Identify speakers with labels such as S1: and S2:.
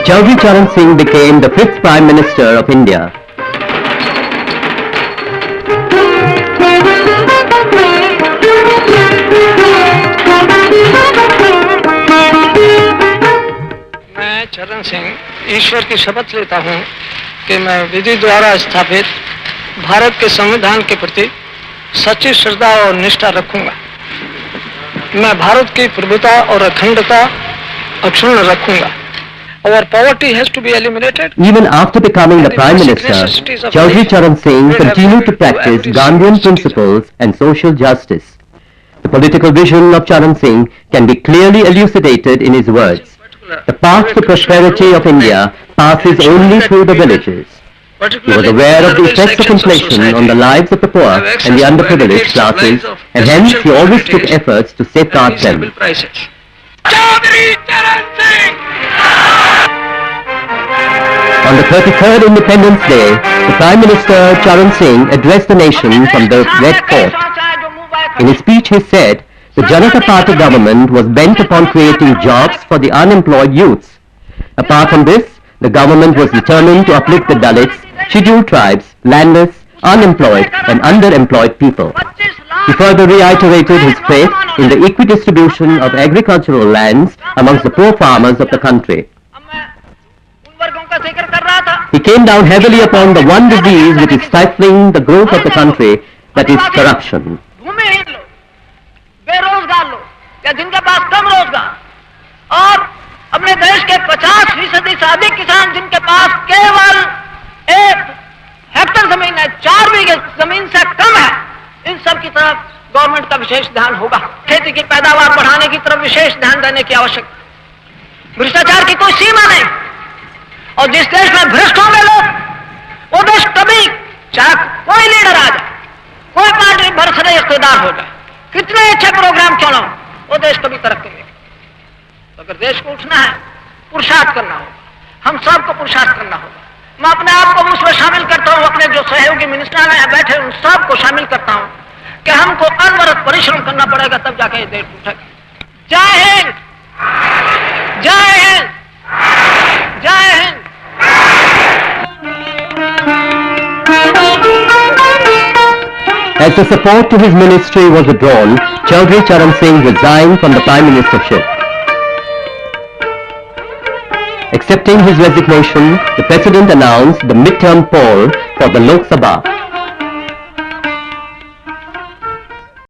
S1: Chaudhry Charan Singh became the 5th Prime Minister of India.
S2: मैं चरण सिंह ईश्वर की शपथ लेता हूं कि मैं विधि द्वारा स्थापित भारत के संविधान के प्रति सच्ची श्रद्धा और निष्ठा रखूंगा। मैं भारत की प्रभुता और अखंडता अक्षुण्ण रखूंगा। Our poverty has to be eliminated.
S1: Even after becoming the Prime Minister, Chaudhry Charan Singh continued to practice Gandhian principles and social justice. The political vision of Charan Singh can be clearly elucidated in his words. The path to prosperity of India passes only through the villages. He was aware of the effects of inflation on the lives of the poor and the underprivileged classes, and hence he always took efforts to safeguard them. On the 33rd Independence Day, the Prime Minister Charan Singh addressed the nation from the Red Fort. In his speech he said, the Janata Party government was bent upon creating jobs for the unemployed youths. Apart from this, the government was determined to uplift the Dalits, scheduled tribes, landless, unemployed and underemployed people. He further reiterated his faith in the equidistribution of agricultural lands amongst the poor farmers of the country. He came down heavily upon the one disease which is stifling the growth of the country, that is corruption.
S3: बेरोजगार लोग या जिनके पास कम रोजगार और अपने देश के 50% से अधिक किसान जिनके पास केवल 1 हेक्टेयर जमीन है, 4 बीघे जमीन से कम है, इन सब की तरफ गवर्नमेंट का विशेष ध्यान होगा। खेती की पैदावार बढ़ाने की तरफ विशेष ध्यान देने की आवश्यकता। भ्रष्टाचार की कोई सीमा नहीं, और जिस देश में भ्रष्ट होंगे लोग, वो देश कभी चाहे कोई लीडर आ जाए, कोई पार्टी बरसरे इख्तियार हो जाए, कितने अच्छे प्रोग्राम क्यों ना हो, वो देश कभी तरक्की नहीं। तो अगर देश को उठना है, पुरुषार्थ करना होगा, हम सबको पुरुषार्थ करना होगा। मैं अपने आप को उसमें शामिल करता हूं, अपने जो सहयोगी मिनिस्टर में बैठे उन सबको शामिल करता हूं कि हमको अनवरत परिश्रम करना पड़ेगा, तब जाके ये देश उठेगा। जय हिंद, जय हिंद, जय Hind.
S1: As the support to his ministry was withdrawn, Chaudhry Charan Singh resigned from the Prime Ministership. Accepting his resignation, the President announced the mid-term poll for the Lok Sabha.